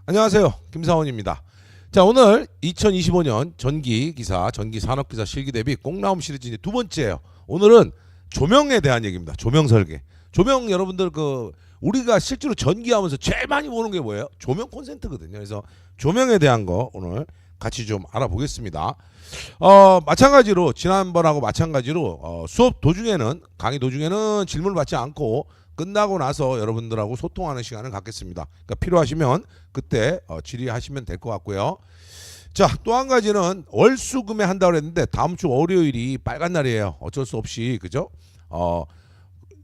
안녕하세요. 김사원입니다. 자, 오늘 2025년 전기기사, 전기산업기사 실기대비 꼭 나옴 시리즈 두 번째예요. 오늘은 조명에 대한 얘기입니다. 조명 설계. 조명 여러분들 우리가 실제로 전기하면서 제일 많이 보는 게 뭐예요? 조명 콘센트거든요. 그래서 조명에 대한 거 오늘 같이 좀 알아보겠습니다. 마찬가지로 지난번하고 마찬가지로 수업 도중에는 강의 도중에는 질문을 받지 않고 끝나고 나서 여러분들하고 소통하는 시간을 갖겠습니다. 그러니까 필요하시면 그때 질의하시면 될 것 같고요. 자, 또 한 가지는 월수금에 한다고 했는데 다음 주 월요일이 빨간 날이에요. 어쩔 수 없이 그죠?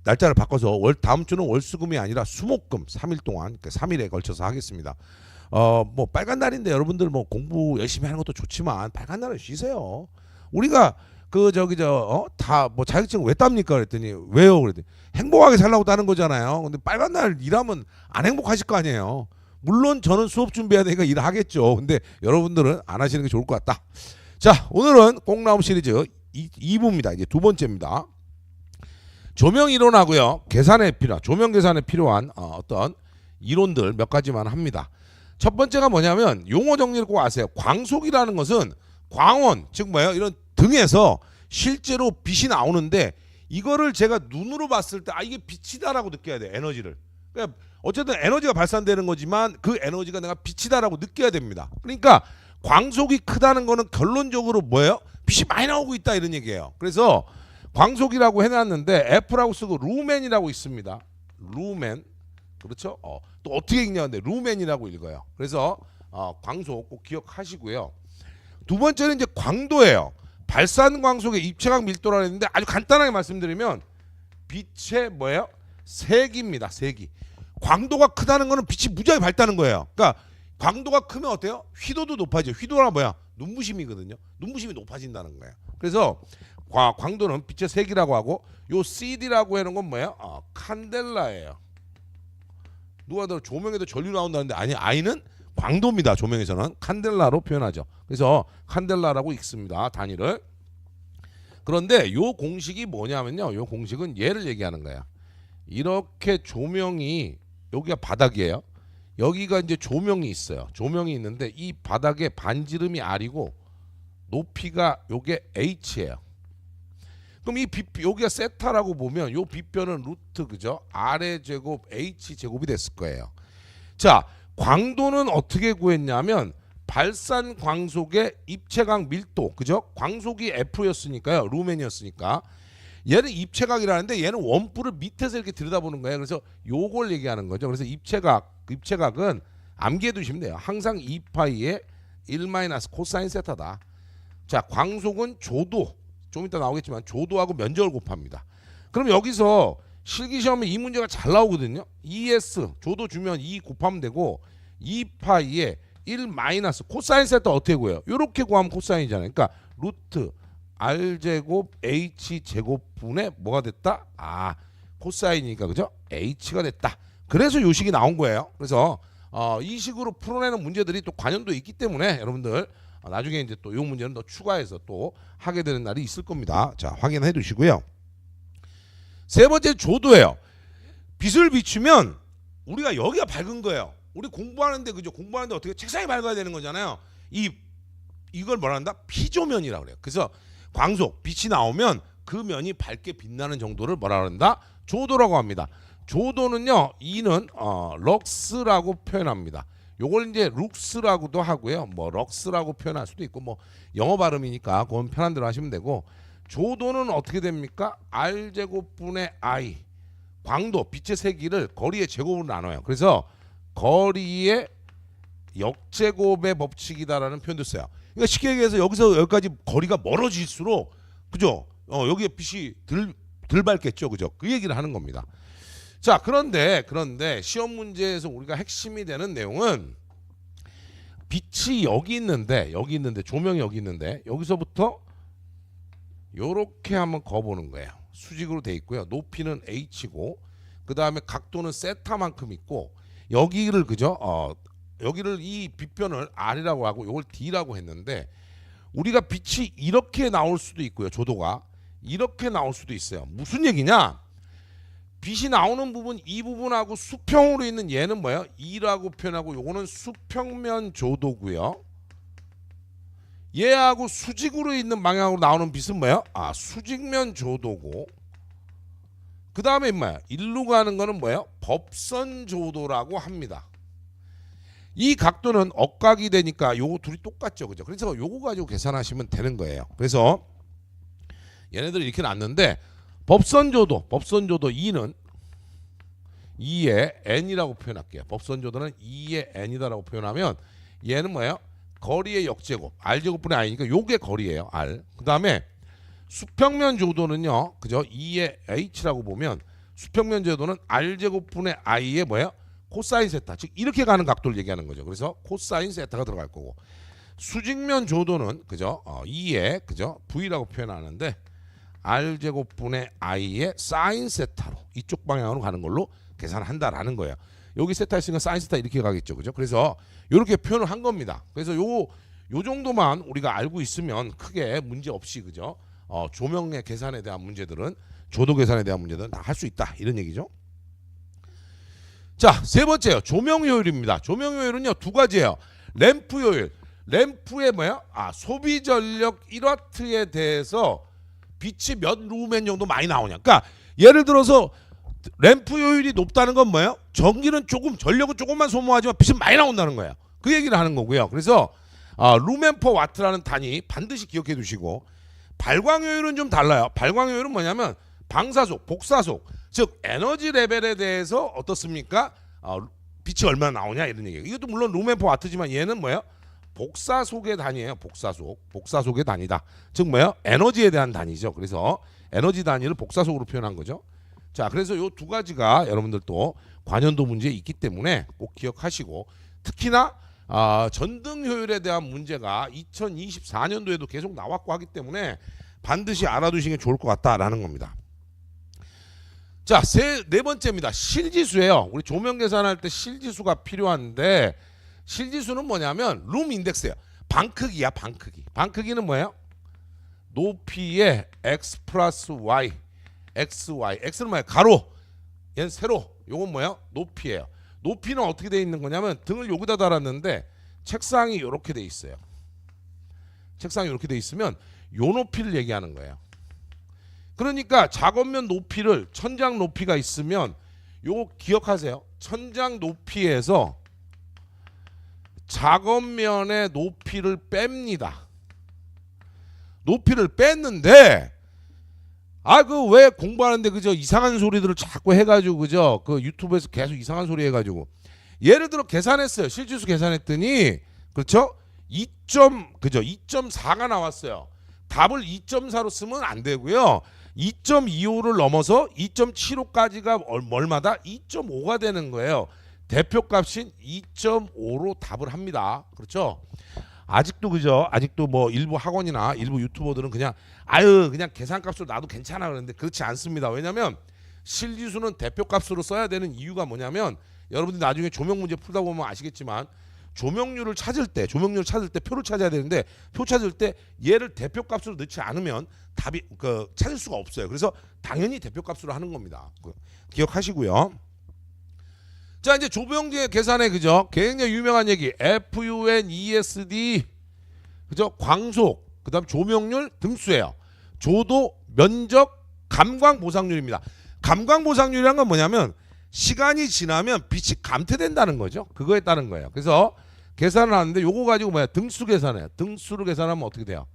날짜를 바꿔서 다음 주는 월수금이 아니라 수목금 3일 동안, 그러니까 3일에 걸쳐서 하겠습니다. 뭐 빨간 날인데 여러분들 뭐 공부 열심히 하는 것도 좋지만 빨간 날은 쉬세요. 우리가 다 뭐 자격증 왜 땁니까 그랬더니 왜요 그랬더니 행복하게 살라고 따는 거잖아요. 근데 빨간 날 일하면 안 행복하실 거 아니에요. 물론 저는 수업 준비해야 되니까 일하겠죠. 근데 여러분들은 안 하시는 게 좋을 것 같다. 자, 오늘은 꼭 나옴 시리즈 2부입니다. 이제 두 번째입니다. 조명 이론하고요. 조명 계산에 필요한 어떤 이론들 몇 가지만 합니다. 첫 번째가 뭐냐면 용어 정리를 꼭 아세요. 광속이라는 것은 광원, 즉 뭐예요? 이런 등에서 실제로 빛이 나오는데 이거를 제가 눈으로 봤을 때 이게 빛이다라고 느껴야 돼. 에너지를. 그러니까 어쨌든 에너지가 발산되는 거지만 그 에너지가 내가 빛이다라고 느껴야 됩니다. 그러니까 광속이 크다는 거는 결론적으로 뭐예요? 빛이 많이 나오고 있다 이런 얘기예요. 그래서 광속이라고 해놨는데 F라고 쓰고 루멘이라고 있습니다. 루멘. 그렇죠? 또 어떻게 읽냐는데 루멘이라고 읽어요. 그래서 광속 꼭 기억하시고요. 두 번째는 이제 광도예요. 발산 광속의 입체각 밀도라고 했는데 아주 간단하게 말씀드리면 빛의 뭐예요? 세기입니다. 세기. 광도가 크다는 거는 빛이 무지하게 밝다는 거예요. 그러니까 광도가 크면 어때요? 휘도도 높아져요. 휘도가 뭐야? 눈부심이거든요. 눈부심이 높아진다는 거예요. 그래서 광도는 빛의 세기라고 하고 요 CD라고 하는 건 뭐예요? 칸델라예요. 누가 더 조명에도 전류 나온다는데 아니, I는 광도입니다. 조명에서는 칸델라로 표현하죠. 그래서 칸델라라고 읽습니다. 단위를. 그런데 요 공식이 뭐냐면요. 요 공식은 얘를 얘기하는 거야. 이렇게 조명이 여기가 바닥이에요. 여기가 이제 조명이 있어요. 조명이 있는데 이 바닥에 반지름이 R이고 높이가 요게 H예요. 그럼 이 여기가 세타라고 보면 요 빛변은 루트 그죠? R의 제곱 H 제곱이 됐을 거예요. 자, 광도는 어떻게 구했냐면 발산 광속의 입체각 밀도 그죠? 광속이 F였으니까요. 루멘이었으니까 얘는 입체각이라는데 얘는 원뿔을 밑에서 이렇게 들여다보는 거예요. 그래서 요걸 얘기하는 거죠. 그래서 입체각은 암기해 두시면 돼요. 항상 2파이의 1 마이너스 코사인 세타다. 자, 광속은 조도. 좀 이따 나오겠지만 조도하고 면적을 곱합니다. 그럼 여기서 실기시험에 이 문제가 잘 나오거든요. ES 조도 주면 2 곱하면 되고 2파이에 1 마이너스 코사인 세타 어떻게 구해요? 이렇게 구하면 코사인이잖아요. 그러니까 루트 R제곱 H제곱분의 뭐가 됐다? 코사인이니까 그죠? H가 됐다. 그래서 요 식이 나온 거예요. 그래서 이 식으로 풀어내는 문제들이 또 관련도 있기 때문에 여러분들 나중에 이제 또 이 문제는 더 추가해서 또 하게 되는 날이 있을 겁니다. 자, 확인해 두시고요. 세 번째 조도예요. 빛을 비추면 우리가 여기가 밝은 거예요. 우리 공부하는데 그죠? 공부하는데 어떻게 책상이 밝아야 되는 거잖아요. 이걸 뭐라 한다? 피조면이라고 그래요. 그래서 광속 빛이 나오면 그 면이 밝게 빛나는 정도를 뭐라 한다? 조도라고 합니다. 조도는요. 이는 럭스라고 표현합니다. 요걸 이제 룩스라고도 하고요. 뭐 럭스라고 표현할 수도 있고 뭐 영어 발음이니까 그건 편한 대로 하시면 되고 조도는 어떻게 됩니까? R 제곱분의 I 광도 빛의 세기를 거리의 제곱으로 나눠요. 그래서 거리의 역제곱의 법칙이다라는 표현도 써요. 그러니까 쉽게 얘기해서 여기서 여기까지 거리가 멀어질수록 그죠? 여기에 빛이 덜 밝겠죠. 그죠? 그 얘기를 하는 겁니다. 자, 그런데 시험 문제에서 우리가 핵심이 되는 내용은 빛이 여기 있는데 조명이 여기 있는데 여기서부터 요렇게 한번 거보는 거예요. 수직으로 돼 있고요. 높이는 H고 그 다음에 각도는 세타만큼 있고 여기를 그죠? 여기를 이 빛변을 R이라고 하고 요걸 D라고 했는데 우리가 빛이 이렇게 나올 수도 있고요. 조도가 이렇게 나올 수도 있어요. 무슨 얘기냐? 빛이 나오는 부분 이 부분하고 수평으로 있는 얘는 뭐예요? 2라고 표현하고 요거는 수평면 조도고요. 얘하고 수직으로 있는 방향으로 나오는 빛은 뭐예요? 수직면 조도고. 그 다음에 뭐야? 일로 가는 거는 뭐예요? 법선 조도라고 합니다. 이 각도는 억각이 되니까 요거 둘이 똑같죠, 그죠? 그래서 요거 가지고 계산하시면 되는 거예요. 그래서 얘네들 이렇게 놨는데 법선조도 2는 2의 n이라고 표현할게요. 법선조도는 2의 n이다라고 표현하면 얘는 뭐예요? 거리의 역제곱, r제곱분의 i니까 요게 거리예요, r. 그 다음에 수평면 조도는요, 그죠? 2의 h라고 보면 수평면 조도는 r제곱분의 i의 뭐예요? 코사인 세타, 즉 이렇게 가는 각도를 얘기하는 거죠. 그래서 코사인 세타가 들어갈 거고, 수직면 조도는 그죠? 2의 그죠? v라고 표현하는데 r제곱분의 i의 사인 세타로 이쪽 방향으로 가는 걸로 계산한다라는 거예요. 여기 세타 있으니까 사인 세타 이렇게 가겠죠, 그죠? 그래서 이렇게 표현을 한 겁니다. 그래서 요 정도만 우리가 알고 있으면 크게 문제 없이 그죠? 조명의 계산에 대한 문제들은 조도 계산에 대한 문제들은 다 할 수 있다 이런 얘기죠. 자, 세 번째요. 조명 효율입니다. 조명 효율은요 두 가지예요. 램프 효율. 램프의 뭐야? 소비 전력 1와트에 대해서 빛이 몇 루멘 정도 많이 나오냐. 그러니까 예를 들어서 램프 효율이 높다는 건 뭐예요? 전기는 조금, 전력은 조금만 소모하지만 빛은 많이 나온다는 거예요. 그 얘기를 하는 거고요. 그래서 루멘 퍼 와트라는 단위 반드시 기억해 두시고, 발광 효율은 좀 달라요. 발광 효율은 뭐냐면 방사속, 복사속, 즉 에너지 레벨에 대해서 어떻습니까? 빛이 얼마나 나오냐 이런 얘기예요. 이것도 물론 루멘 퍼 와트지만 얘는 뭐예요? 복사속의 단위예요. 복사속의 단위다. 즉 뭐예요? 에너지에 대한 단위죠. 그래서 에너지 단위를 복사속으로 표현한 거죠. 자, 그래서 요 두 가지가 여러분들 또 관연도 문제에 있기 때문에 꼭 기억하시고, 특히나 전등 효율에 대한 문제가 2024년도에도 계속 나왔고 하기 때문에 반드시 알아두시는 게 좋을 것 같다라는 겁니다. 자, 네 번째입니다. 실지수예요. 우리 조명 계산할 때 실지수가 필요한데, 실지수는 뭐냐면 룸 인덱스예요. 방 크기야, 방 크기. 방 크기는 뭐예요? 높이의 x 플러스 y, xy. x는 뭐예요? 가로. 얘는 세로. 요건 뭐예요? 높이예요. 높이는 어떻게 돼 있는 거냐면 등을 여기다 달았는데 책상이 이렇게 돼 있어요. 책상이 이렇게 돼 있으면 요 높이를 얘기하는 거예요. 그러니까 작업면 높이를, 천장 높이가 있으면 요거 기억하세요. 천장 높이에서 작업면의 높이를 뺍니다. 높이를 뺐는데 그 왜 공부하는데 그저 이상한 소리들을 자꾸 해가지고 그저 그 유튜브에서 계속 이상한 소리 해가지고, 예를 들어 계산했어요. 실지수 계산했더니 그렇죠? 2.4가 나왔어요. 답을 2.4로 쓰면 안 되고요. 2.25를 넘어서 2.75까지가 얼마다? 2.5가 되는 거예요. 대표값인 2.5로 답을 합니다. 그렇죠? 아직도 그죠? 아직도 뭐 일부 학원이나 일부 유튜버들은 그냥 계산값으로 놔도 괜찮아 그러는데 그렇지 않습니다. 왜냐면 실지수는 대표값으로 써야 되는 이유가 뭐냐면, 여러분들이 나중에 조명 문제 풀다 보면 아시겠지만 조명률을 찾을 때 표를 찾아야 되는데, 표 찾을 때 얘를 대표값으로 넣지 않으면 답이 찾을 수가 없어요. 그래서 당연히 대표값으로 하는 겁니다. 기억하시고요. 자, 이제 조명제 계산에 그죠? 굉장히 유명한 얘기 FUNESD 그죠? 광속, 그다음 조명률, 등수예요. 조도, 면적, 감광 보상률입니다. 감광 보상률이란 건 뭐냐면 시간이 지나면 빛이 감퇴된다는 거죠. 그거에 따른 거예요. 그래서 계산을 하는데 요거 가지고 등수 계산해요. 등수를 계산하면 어떻게 돼요?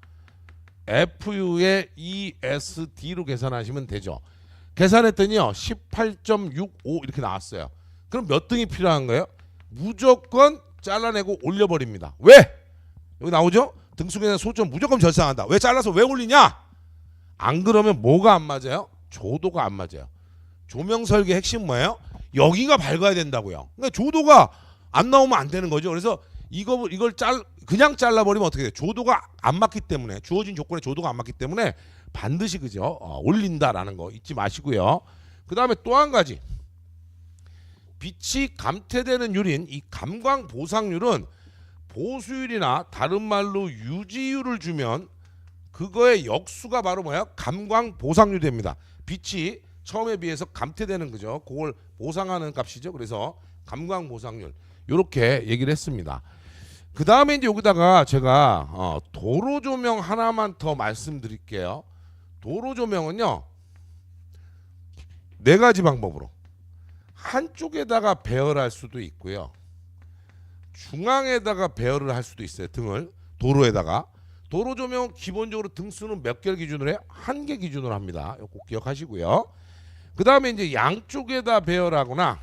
FU의 ESD로 계산하시면 되죠. 계산했더니요 18.65 이렇게 나왔어요. 그럼 몇 등이 필요한 거예요? 무조건 잘라내고 올려버립니다. 왜? 여기 나오죠? 등수 계산 소점 무조건 절상한다. 왜 잘라서 왜 올리냐? 안 그러면 뭐가 안 맞아요? 조도가 안 맞아요. 조명 설계 핵심 뭐예요? 여기가 밝아야 된다고요. 그러니까 조도가 안 나오면 안 되는 거죠. 그래서 이걸 그냥 잘라버리면 어떻게 돼요? 조도가 안 맞기 때문에, 주어진 조건에 조도가 안 맞기 때문에 반드시 그죠? 올린다라는 거 잊지 마시고요. 그 다음에 또 한 가지, 빛이 감퇴되는 율인 이 감광 보상률은 보수율이나 다른 말로 유지율을 주면 그거의 역수가 바로 뭐야? 감광 보상률이 됩니다. 빛이 처음에 비해서 감퇴되는 거죠. 그걸 보상하는 값이죠. 그래서 감광 보상률 이렇게 얘기를 했습니다. 그 다음에 이제 여기다가 제가 도로 조명 하나만 더 말씀드릴게요. 도로 조명은요 4가지 방법으로 한쪽에다가 배열할 수도 있고요, 중앙에다가 배열을 할 수도 있어요. 등을 도로에다가. 도로 조명은 기본적으로 등수는 몇 개를 기준으로 해요? 1개 기준으로 합니다. 이거 꼭 기억하시고요. 그 다음에 이제 양쪽에다 배열하거나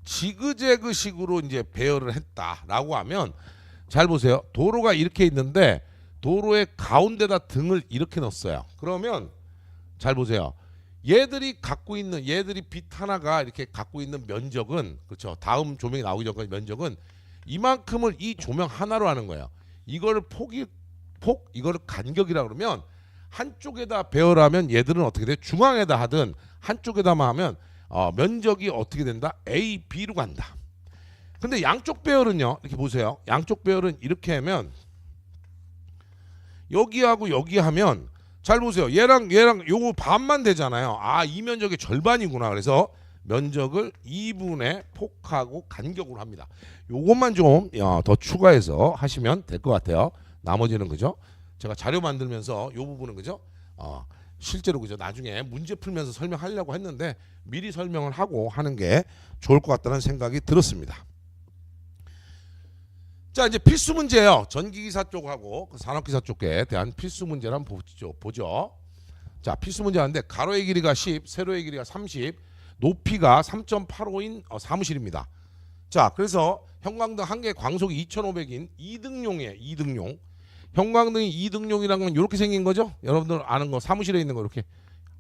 지그재그 식으로 이제 배열을 했다라고 하면, 잘 보세요. 도로가 이렇게 있는데 도로의 가운데다 등을 이렇게 넣었어요. 그러면 잘 보세요. 얘들이 빛 하나가 이렇게 갖고 있는 면적은, 그렇죠, 다음 조명이 나오기 전까지 면적은 이만큼을 이 조명 하나로 하는 거예요. 이거를 이거를 간격이라 그러면, 한쪽에다 배열하면 얘들은 어떻게 돼? 중앙에다 하든 한쪽에다만 하면 면적이 어떻게 된다? A, B로 간다. 근데 양쪽 배열은요, 이렇게 보세요. 양쪽 배열은 이렇게 하면, 여기하고 여기 하면, 잘 보세요. 얘랑 요거 반만 되잖아요. 아, 이 면적의 절반이구나. 그래서 면적을 2분의 폭하고 간격으로 합니다. 요것만 좀 더 추가해서 하시면 될 것 같아요. 나머지는 그죠? 제가 자료 만들면서 요 부분은 그죠? 실제로 그죠? 나중에 문제 풀면서 설명하려고 했는데 미리 설명을 하고 하는 게 좋을 것 같다는 생각이 들었습니다. 자, 이제 필수 문제예요. 전기기사 쪽하고 산업기사 쪽에 대한 필수 문제를 한번 보죠. 자, 필수 문제 하는데 가로의 길이가 10, 세로의 길이가 30, 높이가 3.85인 사무실입니다. 자, 그래서 형광등 한 개 광속이 2,500인 2등용이에요. 2등용. 형광등이 2등용이라는 건 이렇게 생긴 거죠. 여러분들 아는 거, 사무실에 있는 거, 이렇게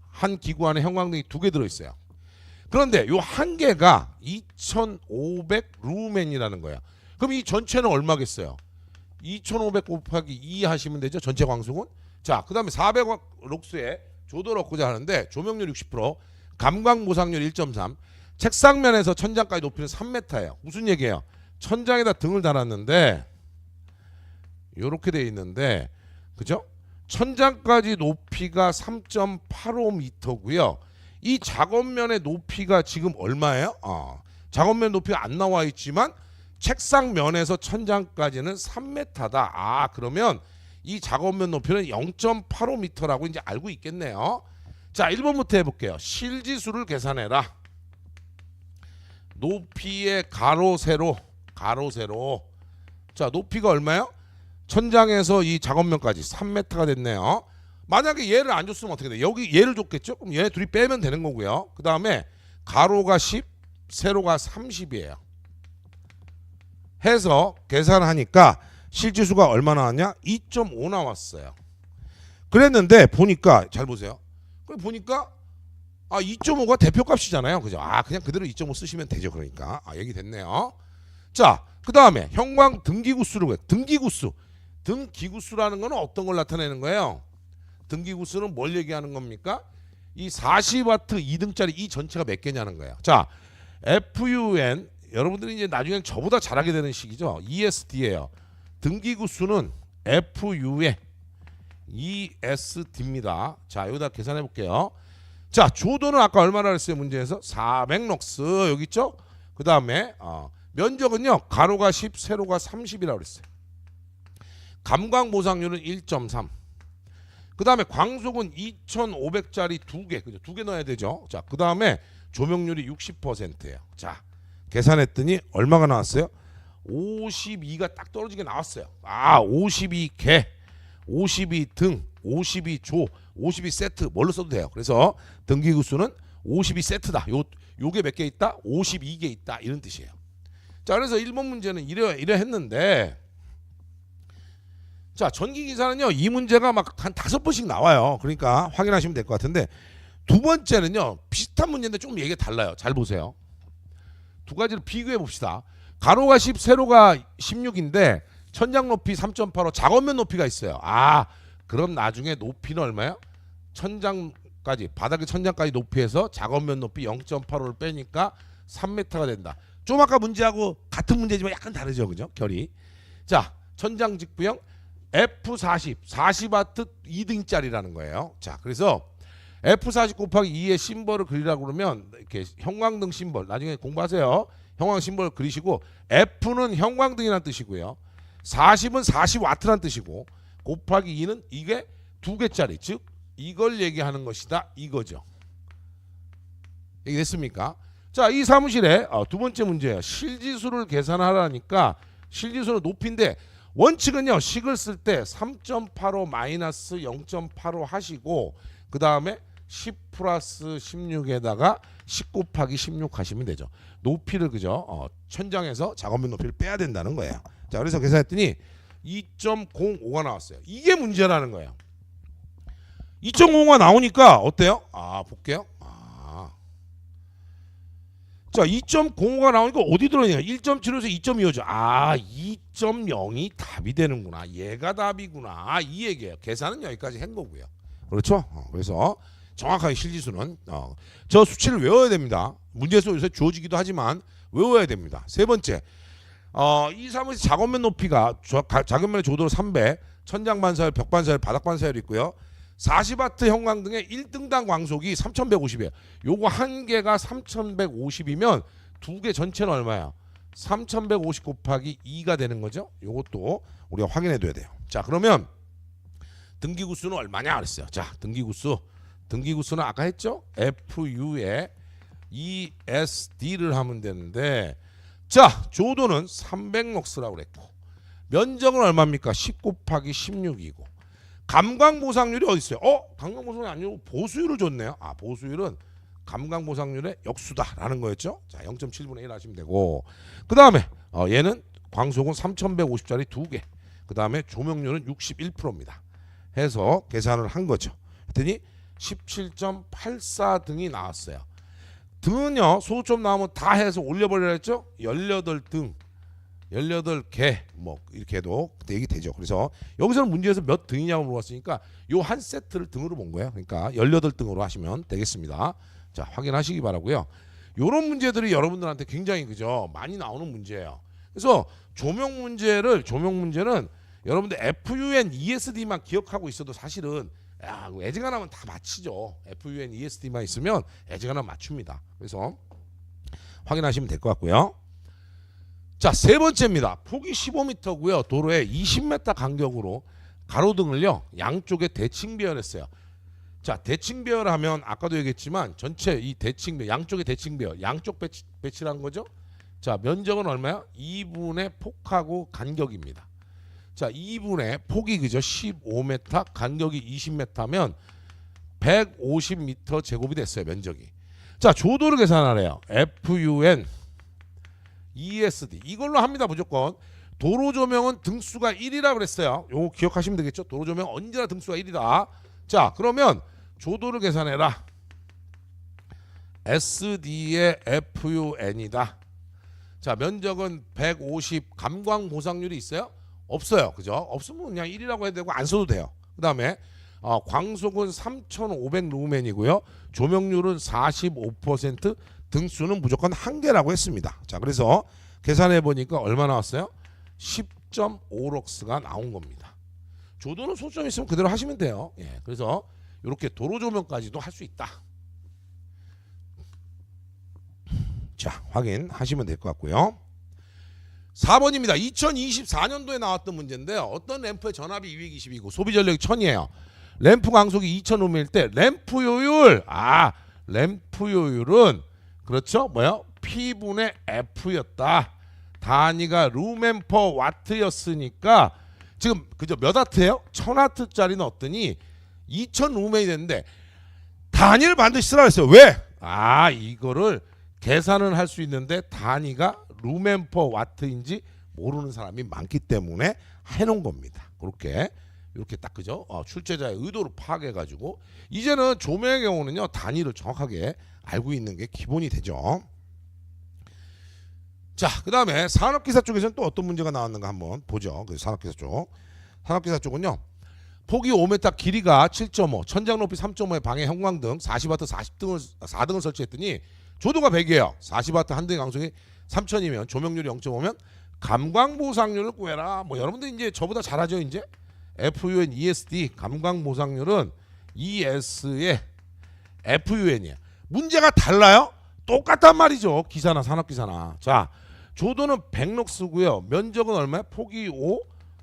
한 기구 안에 형광등이 2개 들어있어요. 그런데 요 한 개가 2,500 루멘이라는 거예요. 그럼 이 전체는 얼마겠어요? 2,500 곱하기 2 하시면 되죠. 전체 광속은. 자, 그 다음에 400 록스에 조도를 얻고자 하는데 조명률 60%, 감광 보상률 1.3, 책상면에서 천장까지 높이는 3m예요. 무슨 얘기예요? 천장에다 등을 달았는데 이렇게 돼 있는데, 그죠? 천장까지 높이가 3.85m고요. 이 작업면의 높이가 지금 얼마예요? 작업면 높이가 안 나와 있지만 책상면에서 천장까지는 3m다. 아, 그러면 이 작업면 높이는 0.85m라고 이제 알고 있겠네요. 자, 1번부터 해볼게요. 실지수를 계산해라. 높이의 가로 세로. 자, 높이가 얼마예요? 천장에서 이 작업면까지 3m가 됐네요. 만약에 얘를 안 줬으면 어떻게 돼? 여기 얘를 줬겠죠? 그럼 얘 둘이 빼면 되는 거고요. 그 다음에 가로가 10, 세로가 30이에요. 해서 계산하니까 실지수가 얼마 나왔냐? 2.5 나왔어요. 그랬는데 보니까, 잘 보세요. 그래 보니까 2.5가 대표값이잖아요. 그죠? 그냥 그대로 2.5 쓰시면 되죠. 그러니까 얘기 됐네요. 자, 그 다음에 형광 등기구수를 구해. 등기구수라는 거는 어떤 걸 나타내는 거예요? 등기구수는 뭘 얘기하는 겁니까? 이 40W 2등짜리 이 전체가 몇 개냐는 거예요. 자, FUN, 여러분들이 이제 나중에 저보다 잘하게 되는 식이죠. ESD예요. 등기구수는 FU의 ESD입니다. 자, 여기다 계산해 볼게요. 자, 조도는 아까 얼마나 했어요? 문제에서 400럭스 여기 있죠? 그 다음에 면적은요, 가로가 10, 세로가 30이라고 그랬어요. 감광 보상률은 1.3. 그 다음에 광속은 2,500짜리 2개, 그죠? 2개 넣어야 되죠. 자, 그 다음에 조명률이 60%예요. 자, 계산했더니 얼마가 나왔어요? 52가 딱 떨어지게 나왔어요. 52개, 52등, 52조, 52세트 뭘로 써도 돼요. 그래서 등기구수는 52세트다. 요게 몇 개 있다? 52개 있다. 이런 뜻이에요. 자, 그래서 1번 문제는 이래 했는데, 자, 전기기사는요, 이 문제가 막 한 5번씩 나와요. 그러니까 확인하시면 될 것 같은데, 두 번째는요, 비슷한 문제인데 조금 얘기가 달라요. 잘 보세요. 두 가지를 비교해 봅시다. 가로가 10, 세로가 16인데 천장 높이 3.85, 작업면 높이가 있어요. 그럼 나중에 높이는 얼마예요? 천장까지, 바닥의 천장까지 높이에서 작업면 높이 0.85를 빼니까 3m가 된다. 좀 아까 문제하고 같은 문제지만 약간 다르죠, 그죠? 결이. 자, 천장 직부형 F40, 40W 2등짜리라는 거예요. 자, 그래서 F40 곱하기 2의 심벌을 그리라고 그러면 이렇게 형광등 심벌 나중에 공부하세요. 형광 심벌 그리시고 F는 형광등이란 뜻이고요. 40은 40와트란 뜻이고 곱하기 2는 이게 2개짜리 즉 이걸 얘기하는 것이다 이거죠. 얘기됐습니까? 자, 이 사무실에 두 번째 문제예요. 실지수를 계산하라니까 실지수는 높이인데 원칙은요. 식을 쓸 때 3.85 마이너스 0.85 하시고 그 다음에 10 플러스 16에다가 10 곱하기 16 하시면 되죠. 높이를 그죠? 천장에서 작업면 높이를 빼야 된다는 거예요. 자, 그래서 계산했더니 2.05가 나왔어요. 이게 문제라는 거예요. 2.05가 나오니까 어때요? 볼게요. 자, 2.05가 나오니까 어디 들어있냐? 1.75에서 2.25죠. 2.0이 답이 되는구나. 얘가 답이구나. 이 얘기예요. 계산은 여기까지 한 거고요. 그렇죠? 그래서 정확하게 실지수는 저 수치를 외워야 됩니다. 문제에서 요새 주어지기도 하지만 외워야 됩니다. 세 번째, 이 사무실 작업면 높이가 작업면의 조도로 300, 천장 반사율, 벽 반사율, 바닥 반사율이 있고요. 40와트 형광등의 1등당 광속이 3150이에요. 요거 한 개가 3150이면 두 개 전체는 얼마야? 3150 곱하기 2가 되는 거죠. 요것도 우리가 확인해 둬야 돼요. 자, 그러면 등기구수는 얼마냐 그랬어요. 자, 등기구수는 아까 했죠? FU에 ESD를 하면 되는데 자, 조도는 300럭스라고 그랬고 면적은 얼마입니까? 10 곱하기 16이고 감광보상률이 어디 있어요? 감광보상률이 아니고 보수율을 줬네요. 보수율은 감광보상률의 역수다라는 거였죠. 자, 0.7분의 1 하시면 되고 그 다음에 얘는 광속은 3150짜리 2개 그 다음에 조명률은 61%입니다. 해서 계산을 한 거죠. 그랬더니 17.84 등이 나왔어요. 등은요 소수점 나오면 다 해서 올려버리라 했죠. 18등 18개 뭐 이렇게 해도 얘기 되죠. 그래서 여기서는 문제에서 몇 등이냐고 물어봤으니까 요 한 세트를 등으로 본 거예요. 그러니까 18등으로 하시면 되겠습니다. 자, 확인하시기 바라고요. 요런 문제들이 여러분들한테 굉장히 그죠 많이 나오는 문제예요. 그래서 조명 문제는 여러분들 FUN ESD만 기억하고 있어도 사실은 애지간하면 다 맞히죠. FUN ESD만 있으면 애지간하면 맞춥니다. 그래서 확인하시면 될 것 같고요. 자, 세 번째입니다. 폭이 15m고요. 도로에 20m 간격으로 가로등을요 양쪽에 대칭 배열했어요. 자, 대칭 배열하면 아까도 얘기했지만 전체 이 대칭 배열, 양쪽에 대칭 배열, 양쪽 배치라는 거죠. 자, 면적은 얼마야? 2분의 폭하고 간격입니다. 자, 2분의 폭이 그죠 15m, 간격이 20m면 150m 제곱이 됐어요. 면적이. 자, 조도를 계산하래요. FUN ESD 이걸로 합니다. 무조건. 도로 조명은 등수가 1이라 그랬어요. 요거 기억하시면 되겠죠. 도로 조명 언제나 등수가 1이다. 자, 그러면 조도를 계산해라. SD의 FUN이다. 자, 면적은 150 감광 보상률이 있어요? 없어요. 그죠? 없으면 그냥 1이라고 해도 되고 안 써도 돼요. 그 다음에 광속은 3500 루멘이고요. 조명률은 45%, 등수는 무조건 한 개라고 했습니다. 자, 그래서 계산해 보니까 얼마 나왔어요? 10.5럭스가 나온 겁니다. 조도는 소수점 있으면 그대로 하시면 돼요. 예, 그래서 이렇게 도로 조명까지도 할 수 있다. 자, 확인하시면 될 것 같고요. 4번입니다. 2024년도에 나왔던 문제인데요. 어떤 램프의 전압이 220이고 소비 전력이 1000이에요. 램프 광속이 2000오음일 때 램프 요율은 그렇죠? 뭐야? P분의 F였다. 단위가 루멘/퍼 와트였으니까 지금 그죠? 몇 와트예요? 1000와트짜리는 어떠니 2000 루멘이 됐는데 단위를 반드시 쓰라 그랬어요. 왜? 이거를 계산을 할 수 있는데 단위가 루멘/퍼 와트인지 모르는 사람이 많기 때문에 해놓은 겁니다. 그렇게 이렇게 딱 그죠? 출제자의 의도를 파악해 가지고 이제는 조명의 경우는요 단위를 정확하게 알고 있는 게 기본이 되죠. 자, 그 다음에 산업기사 쪽에서는 또 어떤 문제가 나왔는가 한번 보죠. 그 산업기사 쪽은요 폭이 5m, 길이가 7.5, 천장 높이 3.5의 방해 형광등 40W 4등을 설치했더니 조도가 100이에요. 40W 한 등의 강속이 3000이면 조명률이 0.5면 감광보상률을 구해라. 뭐 여러분들 이제 저보다 잘하죠. 이제 FUN ESD 감광보상률은 ES의 FUN이에요. 문제가 달라요? 똑같단 말이죠. 기사나 산업기사나. 자, 조도는 100럭스고요. 면적은 얼마야? 폭이 5,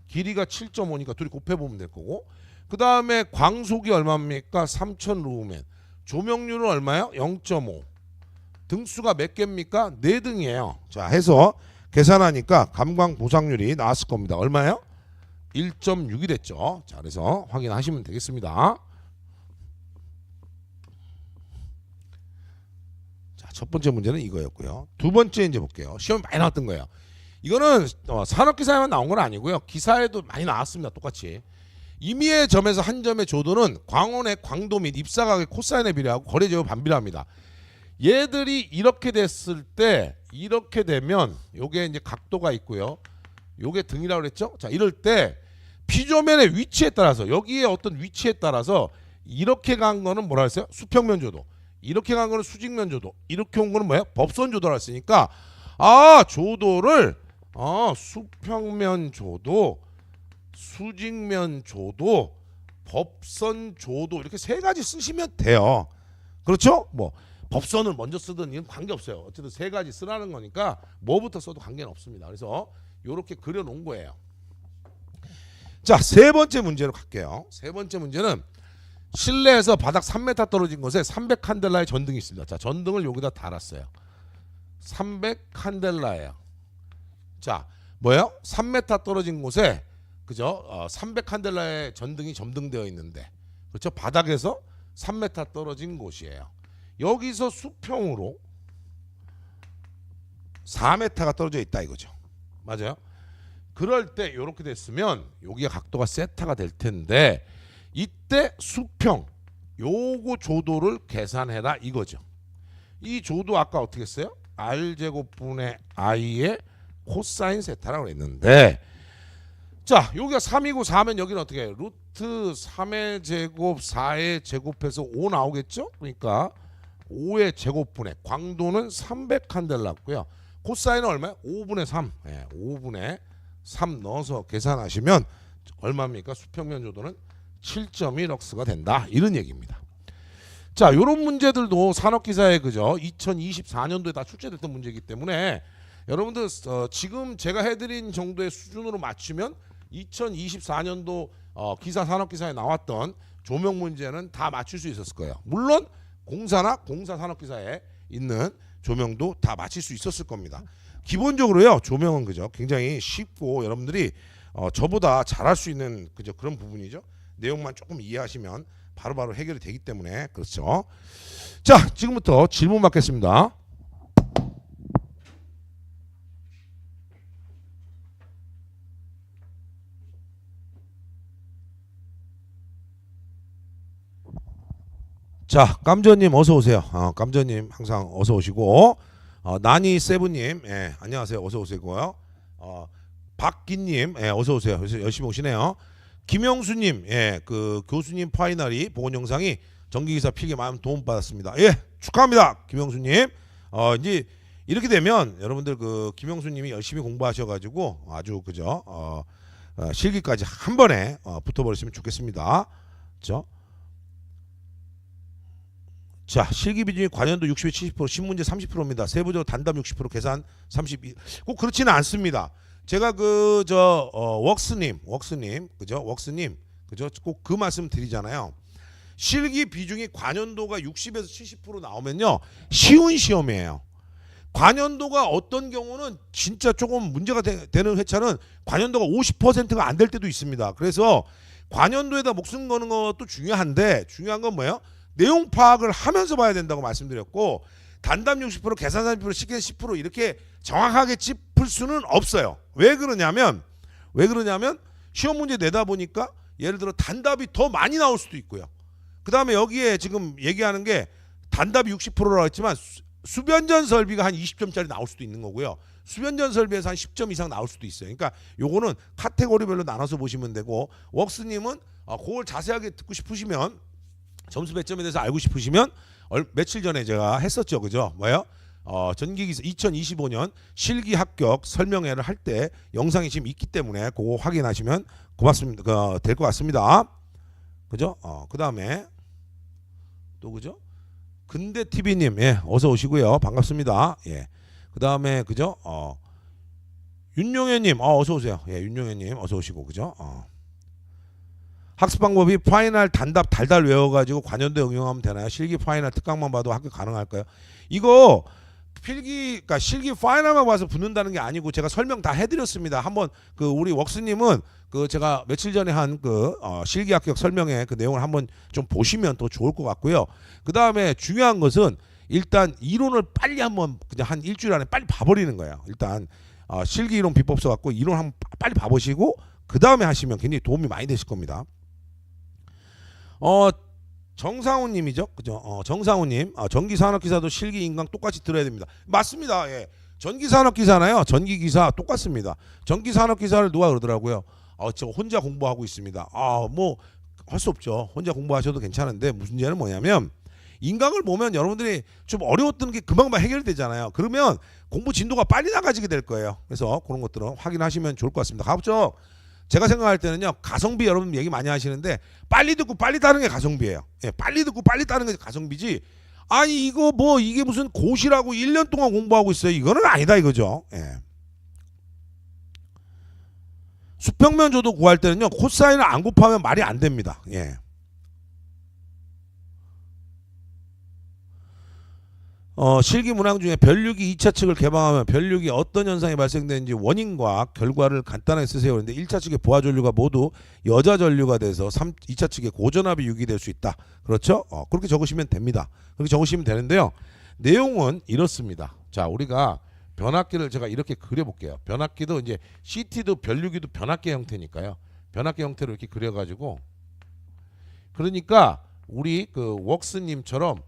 길이가 7.5니까 둘이 곱해보면 될 거고, 그 다음에 광속이 얼마입니까? 3000 루멘. 조명률은 얼마요? 0.5. 등수가 몇 개입니까? 4등이에요. 자, 해서 계산하니까 감광 보상률이 나왔을 겁니다. 얼마예요? 1.6이 됐죠. 자, 그래서 확인하시면 되겠습니다. 자, 첫 번째 문제는 이거였고요. 두 번째 이제 볼게요. 시험에 많이 나왔던 거예요. 이거는 산업기사에만 나온 건 아니고요. 기사에도 많이 나왔습니다. 똑같이. 임의의 점에서 한 점의 조도는 광원의 광도 및 입사각의 코사인에 비례하고 거래제곱 반비례합니다. 얘들이 이렇게 됐을 때, 이렇게 되면 요게 이제 각도가 있고요. 요게 등이라고 그랬죠? 자, 이럴 때 피조면의 위치에 따라서, 여기에 어떤 위치에 따라서 이렇게 간 거는 뭐라 했어요? 수평면 조도. 이렇게 간 거는 수직면 조도. 이렇게 온 거는 뭐예요? 법선 조도라 했으니까, 아, 조도를 수평면 조도, 수직면 조도, 법선 조도 이렇게 세 가지 쓰시면 돼요. 그렇죠? 뭐 법선을 먼저 쓰든 이건 관계없어요. 어쨌든 세 가지 쓰라는 거니까 뭐부터 써도 관계는 없습니다. 그래서 이렇게 그려놓은 거예요. 자, 세 번째 문제로 갈게요. 세 번째 문제는 실내에서 바닥 3m 떨어진 곳에 300칸델라의 전등이 있습니다. 자, 전등을 여기다 달았어요. 300칸델라예요. 자, 뭐예요? 3m 떨어진 곳에, 그죠? 300칸델라의 전등이 점등되어 있는데, 그렇죠? 바닥에서 3m 떨어진 곳이에요. 여기서 수평으로 4m가 떨어져 있다 이거죠. 맞아요? 그럴 때 이렇게 됐으면 여기가 각도가 세타가 될 텐데, 이때 수평 요거 조도를 계산해라 이거죠. 이 조도 아까 어떻게 했어요? R제곱분의 I의 코사인 세타라고 했는데, 자, 여기가 3이고 4면 여기는 어떻게 해요? 루트 3의 제곱 4의 제곱해서 5 나오겠죠? 그러니까 5의 제곱분의 광도는 300칸델라고요. 코사인은 얼마예요? 5분의 3. 네, 5분의 3 넣어서 계산하시면 얼마입니까? 수평면 조도는 7.1럭스가 된다. 이런 얘기입니다. 자, 이런 문제들도 산업기사에 그죠? 2024년도에 다 출제됐던 문제이기 때문에 여러분들 지금 제가 해드린 정도의 수준으로 맞추면 2024년도 기사 산업기사에 나왔던 조명 문제는 다 맞출 수 있었을 거예요. 물론 공사나 공사 산업기사에 있는 조명도 다 맞힐 수 있었을 겁니다. 기본적으로요, 조명은 그죠? 굉장히 쉽고 여러분들이 저보다 잘할 수 있는 그죠? 그런 부분이죠. 내용만 조금 이해하시면 바로바로 해결이 되기 때문에 그렇죠. 자, 지금부터 질문 받겠습니다. 자, 깜저님 어서 오세요. 깜저님 항상 어서 오시고, 나니 세븐님, 예, 안녕하세요. 어서 오시고요. 박기님, 예, 어서 오세요. 열심히 오시네요. 김영수님, 예, 그 교수님 파이널이 보건 영상이 전기기사 필기 많은 도움 받았습니다. 예, 축하합니다, 김영수님. 이제 이렇게 되면 여러분들 그 김영수님이 열심히 공부하셔가지고 아주 그죠? 실기까지 한 번에 붙어버렸으면 좋겠습니다. 그렇죠? 자, 실기 비중이 관연도 60에 70%, 신문제 30%입니다. 세부적으로 단답 60%, 계산 32. 꼭 그렇지는 않습니다. 제가 웍스님, 그죠? 웍스님, 그죠? 꼭 그 말씀 드리잖아요. 실기 비중이 관연도가 60에서 70% 나오면요, 쉬운 시험이에요. 관연도가 어떤 경우는 진짜 조금 문제가 되는 회차는 관연도가 50%가 안 될 때도 있습니다. 그래서 관연도에다 목숨 거는 것도 중요한데, 중요한 건 뭐예요? 내용 파악을 하면서 봐야 된다고 말씀드렸고, 단답 60%, 계산 30%, 식견 10% 이렇게 정확하게 짚을 수는 없어요. 왜 그러냐면 시험 문제 내다 보니까 예를 들어 단답이 더 많이 나올 수도 있고요. 그 다음에 여기에 지금 얘기하는 게 단답이 60%라고 했지만 수변전 설비가 한 20점짜리 나올 수도 있는 거고요. 수변전 설비에서 한 10점 이상 나올 수도 있어요. 그러니까 요거는 카테고리별로 나눠서 보시면 되고, 웍스님은 그걸 자세하게 듣고 싶으시면, 점수 배점에 대해서 알고 싶으시면 며칠 전에 제가 했었죠. 그죠? 뭐예요? 전기기사 2025년 실기 합격 설명회를 할 때 영상이 지금 있기 때문에 그거 확인하시면 고맙습니다. 될 것 같습니다. 그죠? 그 다음에 또 그죠? 근대 TV님, 예, 어서 오시고요. 반갑습니다. 예. 그 다음에 그죠? 윤용현님, 어서 오세요. 예, 윤용현님 어서 오시고 그죠? 학습 방법이 파이널 단답 달달 외워가지고 관연도에 응용하면 되나요? 실기 파이널 특강만 봐도 합격 가능할까요? 이거 그러니까 실기 파이널만 봐서 붙는다는 게 아니고 제가 설명 다 해드렸습니다. 한번 그 우리 웍스님은 그 제가 며칠 전에 한 그 실기 합격 설명회 그 내용을 한번 좀 보시면 더 좋을 것 같고요. 그 다음에 중요한 것은 일단 이론을 빨리 한번 그냥 한 일주일 안에 빨리 봐버리는 거예요. 일단 실기 이론 비법 써갖고 이론 한번 빨리 봐보시고 그 다음에 하시면 굉장히 도움이 많이 되실 겁니다. 정상우님이죠, 그죠? 정상우님, 전기산업기사도 실기 인강 똑같이 들어야 됩니다. 맞습니다. 예, 전기산업기사나요? 전기기사 똑같습니다. 전기산업기사를 누가 그러더라고요. 저 혼자 공부하고 있습니다. 뭐 할 수 없죠. 혼자 공부하셔도 괜찮은데 문제는 뭐냐면 인강을 보면 여러분들이 좀 어려웠던 게 금방금방 해결되잖아요. 그러면 공부 진도가 빨리 나가지게 될 거예요. 그래서 그런 것들은 확인하시면 좋을 것 같습니다. 가급적 제가 생각할 때는요, 가성비 여러분 얘기 많이 하시는데 빨리 듣고 빨리 따는 게 가성비예요. 예, 빨리 듣고 빨리 따는 게 가성비지. 아니 이거 뭐 이게 무슨 고시라고 1년 동안 공부하고 있어요. 이거는 아니다 이거죠. 예. 수평면조도 구할 때는요, 코사인을 안 곱하면 말이 안 됩니다. 예. 실기 문항 중에 변류기 2차 측을 개방하면 변류기 어떤 현상이 발생되는지 원인과 결과를 간단하게 쓰세요. 그런데 1차 측의 보아 전류가 모두 여자 전류가 돼서 2차 측의 고전압이 유기될 수 있다. 그렇죠? 그렇게 적으시면 됩니다. 그렇게 적으시면 되는데요. 내용은 이렇습니다. 자, 우리가 변압기를 제가 이렇게 그려볼게요. 변압기도 이제 CT도 변류기도 변압기 형태니까요. 변압기 형태로 이렇게 그려가지고, 그러니까 우리 그 웍스님처럼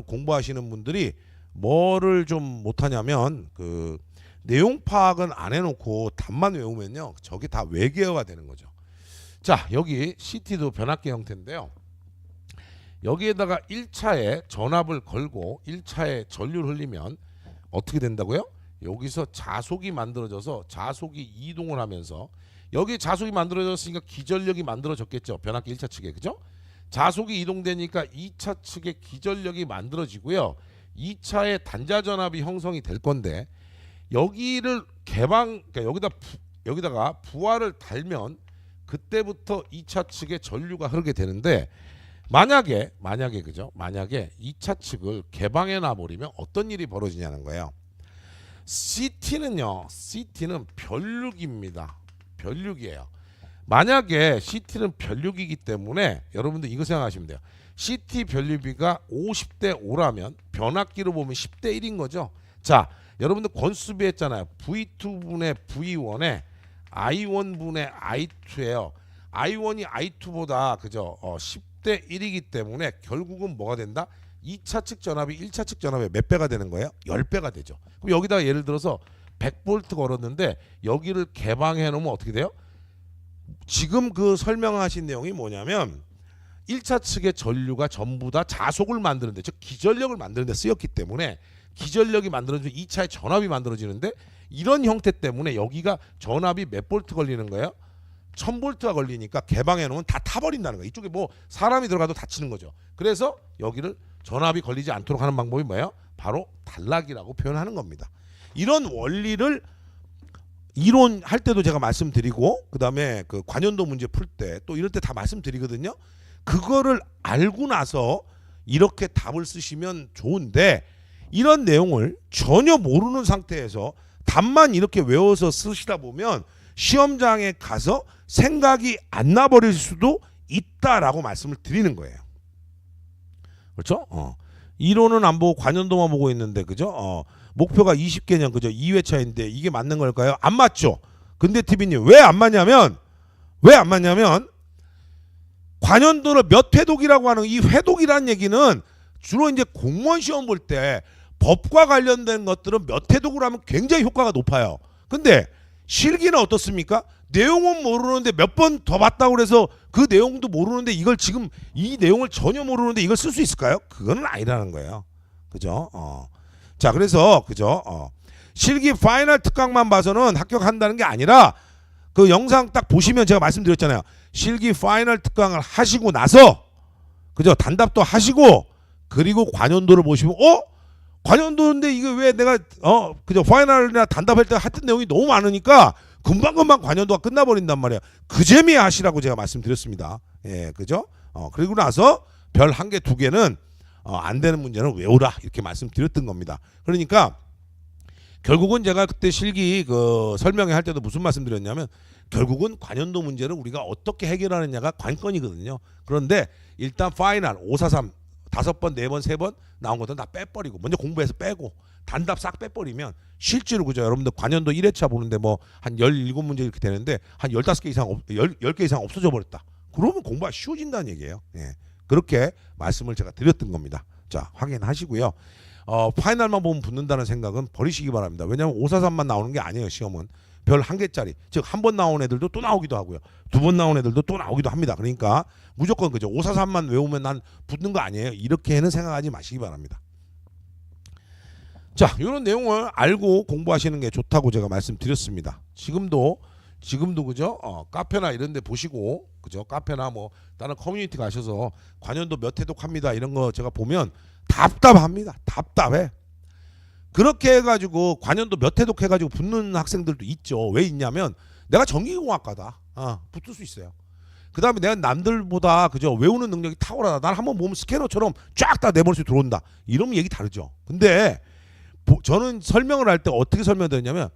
공부하시는 분들이 뭐를 좀 못하냐면 그 내용 파악은 안 해놓고 답만 외우면요, 저게 다 외계어가 되는 거죠. 자, 여기 CT도 변압기 형태인데요. 여기에다가 1차에 전압을 걸고 1차에 전류를 흘리면 어떻게 된다고요? 여기서 자속이 만들어져서 자속이 이동을 하면서, 여기 자속이 만들어졌으니까 기전력이 만들어졌겠죠. 변압기 1차 측에, 그죠? 자속이 이동되니까 2차 측의 기전력이 만들어지고요. 2차의 단자 전압이 형성이 될 건데, 여기를 그러니까 여기다가 부하를 달면 그때부터 2차 측의 전류가 흐르게 되는데, 만약에 그죠? 만약에 2차 측을 개방해 놔 버리면 어떤 일이 벌어지냐는 거예요. CT는 변류기입니다. 변류기예요. 만약에 CT는 변류기이기 때문에 여러분들 이거 생각하시면 돼요. CT 변류비가 50대 5라면 변압기로 보면 10대 1인 거죠. 자, 여러분들 권수비 했잖아요. V2분의 V1에 I1분의 I2예요. I1이 I2보다 그죠? 10대 1이기 때문에 결국은 뭐가 된다? 2차 측 전압이 1차 측 전압의 몇 배가 되는 거예요? 10배가 되죠. 그럼 여기다가 예를 들어서 100V 걸었는데 여기를 개방해 놓으면 어떻게 돼요? 지금 그 설명하신 내용이 뭐냐면 1차 측의 전류가 전부 다 자속을 만드는데, 즉 기전력을 만드는데 쓰였기 때문에 기전력이 만들어지면 2차의 전압이 만들어지는데, 이런 형태 때문에 여기가 전압이 몇 볼트 걸리는 거예요? 1000볼트가 걸리니까 개방해 놓으면 다 타버린다는 거예요. 이쪽에 뭐 사람이 들어가도 다치는 거죠. 그래서 여기를 전압이 걸리지 않도록 하는 방법이 뭐예요? 바로 단락이라고 표현하는 겁니다. 이런 원리를 이론할 때도 제가 말씀드리고, 그 다음에 그 관연도 문제 풀 때 또 이럴 때 다 말씀드리거든요. 그거를 알고 나서 이렇게 답을 쓰시면 좋은데, 이런 내용을 전혀 모르는 상태에서 답만 이렇게 외워서 쓰시다 보면 시험장에 가서 생각이 안 나버릴 수도 있다라고 말씀을 드리는 거예요. 그렇죠? 이론은 안 보고 관연도만 보고 있는데, 그죠? 목표가 20개년, 그죠? 2회차인데 이게 맞는 걸까요? 안 맞죠? 근데 TV님 왜 안 맞냐면 관연도를 몇 회독이라고 하는 이 회독이라는 얘기는 주로 이제 공무원 시험 볼 때 법과 관련된 것들은 몇 회독으로 하면 굉장히 효과가 높아요. 근데 실기는 어떻습니까? 내용은 모르는데 몇 번 더 봤다고 그래서 그 내용도 모르는데 이걸 지금 이 내용을 전혀 모르는데 이걸 쓸 수 있을까요? 그거는 아니라는 거예요. 그죠? 자, 그래서 그죠? 실기 파이널 특강만 봐서는 합격한다는 게 아니라 그 영상 딱 보시면 제가 말씀드렸잖아요. 실기 파이널 특강을 하시고 나서 그죠? 단답도 하시고 그리고 관연도를 보시면 관연도인데 이게 왜 내가 그저 파이널이나 단답할 때 했던 내용이 너무 많으니까 금방금방 관연도가 끝나버린단 말이야. 그 재미에 하시라고 제가 말씀드렸습니다. 예, 그죠? 그리고 나서 별 1개, 2개는 안 되는 문제는 외우라 이렇게 말씀드렸던 겁니다. 그러니까 결국은 제가 그때 실기 그 설명회 할 때도 무슨 말씀드렸냐면 결국은 관연도 문제를 우리가 어떻게 해결하느냐가 관건이거든요. 그런데 일단 파이널 543 5번, 4번, 3번 나온 것들은 다 빼버리고 먼저 공부해서 빼고 단답 싹 빼버리면 실제로 그죠. 여러분들 관연도 1회차 보는데 뭐 한 17문제 이렇게 되는데 한 15개 이상 10개 이상 없어져 버렸다. 그러면 공부가 쉬워진다는 얘기예요. 예. 그렇게 말씀을 제가 드렸던 겁니다. 자, 확인하시고요. 파이널만 보면 붙는다는 생각은 버리시기 바랍니다. 왜냐하면 543만 나오는 게 아니에요. 시험은 별 1개짜리, 즉 한 번 나온 애들도 또 나오기도 하고요. 2번 나온 애들도 또 나오기도 합니다. 그러니까 무조건 그죠. 543만 외우면 난 붙는 거 아니에요. 이렇게는 생각하지 마시기 바랍니다. 자, 이런 내용을 알고 공부하시는 게 좋다고 제가 말씀드렸습니다. 지금도 그죠? 카페나 이런 데 보시고 그죠? 카페나 뭐 다른 커뮤니티 가셔서 관연도 몇 회독합니다. 이런 거 제가 보면 답답합니다. 답답해. 그렇게 해가지고 관연도 몇 회독 해가지고 붙는 학생들도 있죠. 왜 있냐면 내가 전기공학과다. 붙을 수 있어요. 그 다음에 내가 남들보다 그죠? 외우는 능력이 탁월하다. 난 한번 보면 스캐너처럼 쫙 다 내 머릿속에 들어온다. 이러면 얘기 다르죠. 근데 저는 설명을 할 때 어떻게 설명드렸냐면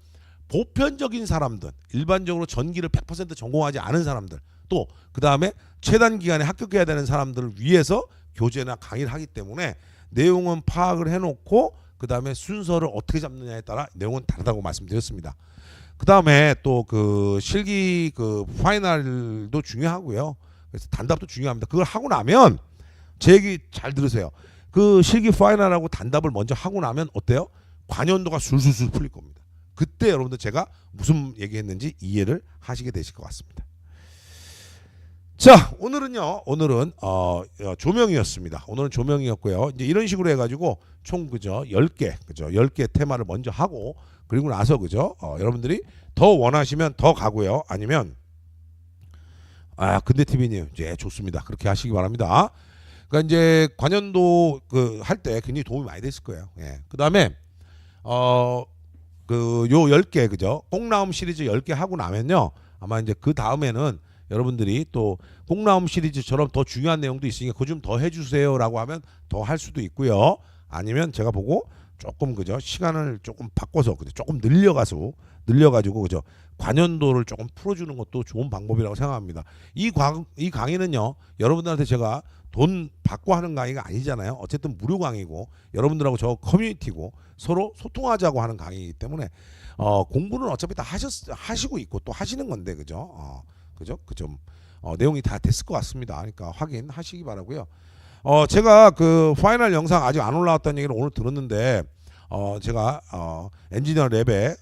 보편적인 사람들, 일반적으로 전기를 100% 전공하지 않은 사람들, 또 그 다음에 최단 기간에 합격해야 되는 사람들을 위해서 교재나 강의를 하기 때문에 내용은 파악을 해놓고 그 다음에 순서를 어떻게 잡느냐에 따라 내용은 다르다고 말씀드렸습니다. 그 다음에 또 그 실기 그 파이널도 중요하고요. 그래서 단답도 중요합니다. 그걸 하고 나면 제 얘기 잘 들으세요. 그 실기 파이널하고 단답을 먼저 하고 나면 어때요? 관연도가 술술술 풀릴 겁니다. 그때 여러분들 제가 무슨 얘기했는지 이해를 하시게 되실 것 같습니다. 자, 오늘은 조명이었습니다. 오늘은 조명이었고요. 이제 이런 식으로 해가지고 총 그죠 10개 그죠 10개 테마를 먼저 하고 그리고 나서 그죠 여러분들이 더 원하시면 더 가고요. 아니면 근데 TV님 이제 좋습니다. 그렇게 하시기 바랍니다. 그러니까 이제 관연도 그 할 때 굉장히 도움이 많이 됐을 거예요. 예. 그다음에 그 요 10개 그죠? 꽁나움 시리즈 10개 하고 나면요. 아마 이제 그 다음에는 여러분들이 또 꽁나움 시리즈처럼 더 중요한 내용도 있으니까 그거 좀 더 해주세요라고 하면 더 할 수도 있고요. 아니면 제가 보고 조금 그죠 시간을 조금 바꿔서 그죠 조금 늘려가지고 그죠 관연도를 조금 풀어주는 것도 좋은 방법이라고 생각합니다. 이 강의는요 여러분들한테 제가 돈 받고 하는 강의가 아니잖아요. 어쨌든 무료 강의고 여러분들하고 저 커뮤니티고 서로 소통하자고 하는 강의이기 때문에 공부는 어차피 다 하시고 있고 또 하시는 건데 그죠? 그죠? 그 좀 내용이 다 됐을 것 같습니다. 그러니까 확인하시기 바라고요. 제가 그 파이널 영상 아직 안 올라왔다는 얘기를 오늘 들었는데 제가 엔지니어 랩에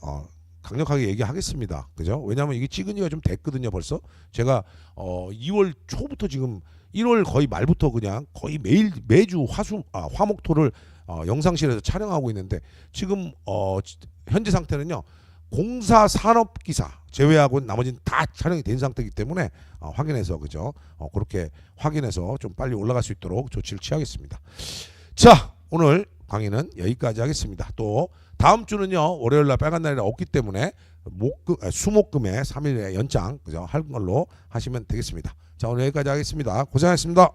강력하게 얘기하겠습니다. 그죠? 왜냐하면 이게 찍은 지가 좀 됐거든요. 벌써 제가 2월 초부터 지금 1월 거의 말부터 그냥 거의 매주 화목토를 영상실에서 촬영하고 있는데 지금 현재 상태는요. 공사 산업기사 제외하고 나머지는 다 촬영이 된 상태이기 때문에 확인해서 그죠? 그렇게 확인해서 좀 빨리 올라갈 수 있도록 조치를 취하겠습니다. 자, 오늘 강의는 여기까지 하겠습니다. 또 다음 주는요 월요일날 빨간 날이 없기 때문에 수목금에 3일의 연장 그죠 할 걸로 하시면 되겠습니다. 자, 오늘 여기까지 하겠습니다. 고생하셨습니다.